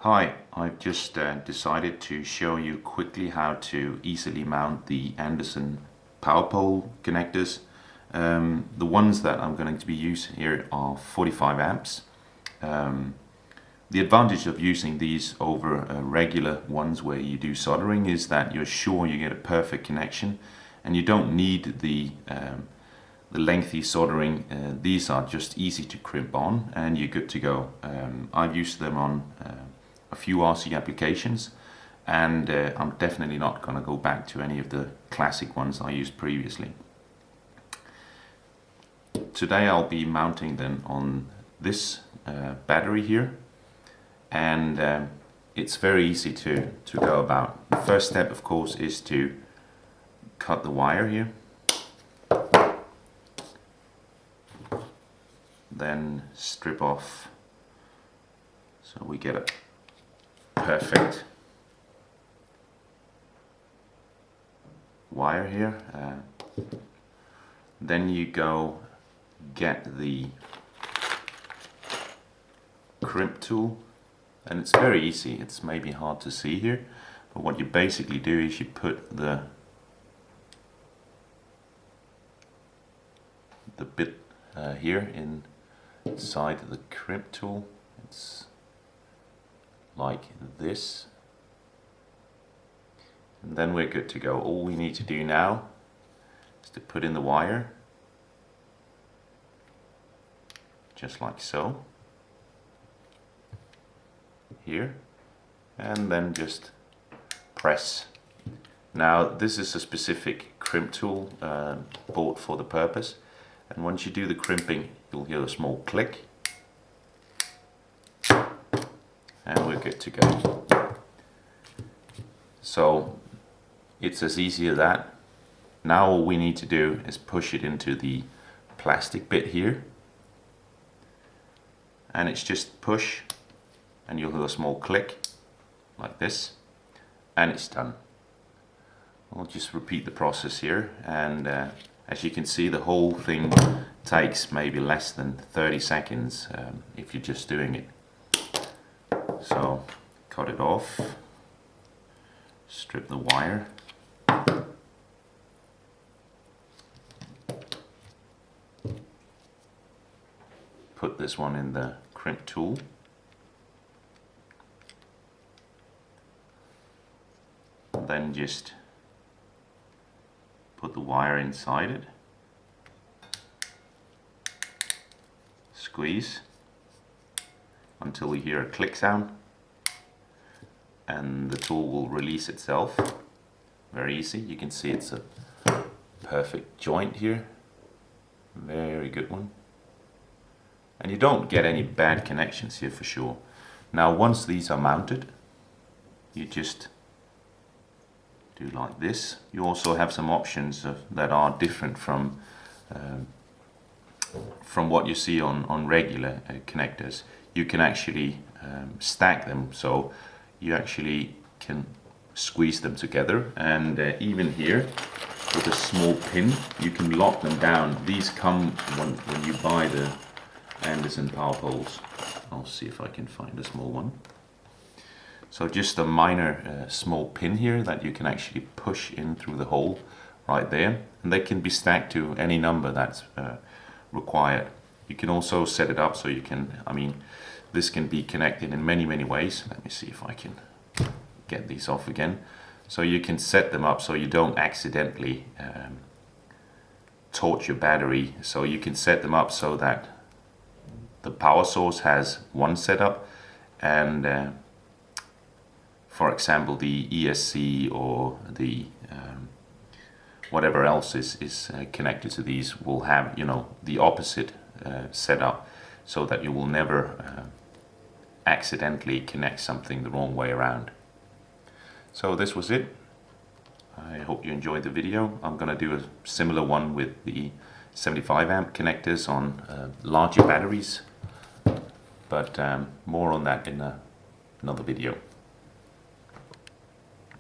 Hi, I've just decided to show you quickly how to easily mount the Anderson Powerpole connectors. The ones that I'm going to be using here are 45 amps. The advantage of using these over regular ones where you do soldering is that you're sure you get a perfect connection and you don't need the lengthy soldering. These are just easy to crimp on and you're good to go. I've used them on a few RC applications, and I'm definitely not going to go back to any of the classic ones I used previously. Today I'll be mounting them on this battery here, and it's very easy to go about. The first step, of course, is to cut the wire here, then strip off so we get a perfect wire here. Then you go get the crimp tool, and it's very easy. It's maybe hard to see here, but what you basically do is you put the bit here inside the crimp tool. It's like this, and then we're good to go. All we need to do now is to put in the wire, just like so, here, and then just press. Now this is a specific crimp tool bought for the purpose, and once you do the crimping you'll hear a small click, and we're good to go. So it's as easy as that. Now all we need to do is push it into the plastic bit here, and it's just push and you'll hear a small click like this, and it's done. I'll just repeat the process here, and as you can see, the whole thing takes maybe less than 30 seconds if you're just doing it. So cut it off, strip the wire, put this one in the crimp tool, and then just put the wire inside it, squeeze until you hear a click sound, and the tool will release itself. Very easy. You can see it's a perfect joint here, very good one, and you don't get any bad connections here for sure. Now once these are mounted, you just do like this. You also have some options that are different from what you see on regular connectors. You can actually stack them, so you actually can squeeze them together, and even here with a small pin you can lock them down. These come when you buy the Anderson Powerpoles. I'll see if I can find a small one. So just a minor small pin here that you can actually push in through the hole right there, and they can be stacked to any number that's required. You can also set it up so you can, this can be connected in many ways. Let me see if I can get these off again. So you can set them up so you don't accidentally torch your battery. So you can set them up so that the power source has one setup, and for example the ESC or the whatever else is connected to these will have the opposite setup, so that you will never accidentally connect something the wrong way around. So this was it. I hope you enjoyed the video. I'm going to do a similar one with the 75 amp connectors on larger batteries, but more on that in another video.